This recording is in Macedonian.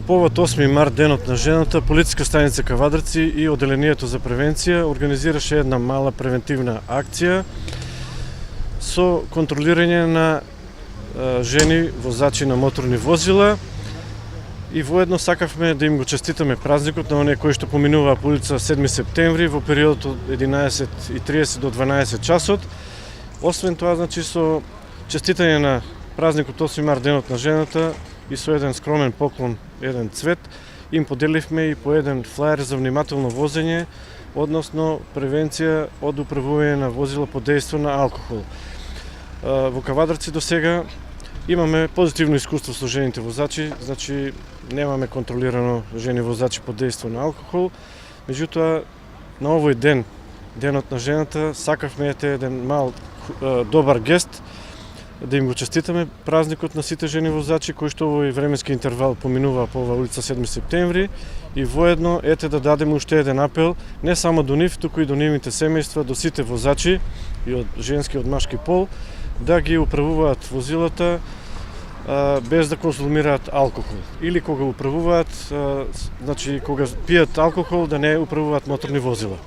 повод 8 март, денот на жената, полициска станица Кавадарци и одделението за превенција организираше една мала превентивна акција со контролирање на жени возачи на моторни возила и воедно сакавме да им го честитаме празникот на оние кои што поминуваа по улица 7 септември во периодот од 11:30 до 12 часот. Освен тоа, значи, со честитање на празникот 8 март, денот на жената, и со еден скромен поклон, еден цвет, им поделивме и по еден флаер за внимателно возење, односно превенција од управување на возила под дејство на алкохол. Во Кавадарци до сега имаме позитивно искуство со жените возачи, значи немаме контролирано жени возачи под дејство на алкохол. Меѓутоа, на овој ден, денот на жената, сакавме еден мал добар гест, да им го честитаме празникот на сите жени возачи кои што овој временски интервал поминуваа по оваа улица 7 септември и воедно да дадеме уште еден апел не само до нив, туку и до нивните семејства, до сите возачи и од женски и од машки пол, да ги управуваат возилата без да консумираат алкохол. Или кога управуваат, значи кога пијат алкохол, да не управуваат моторни возила.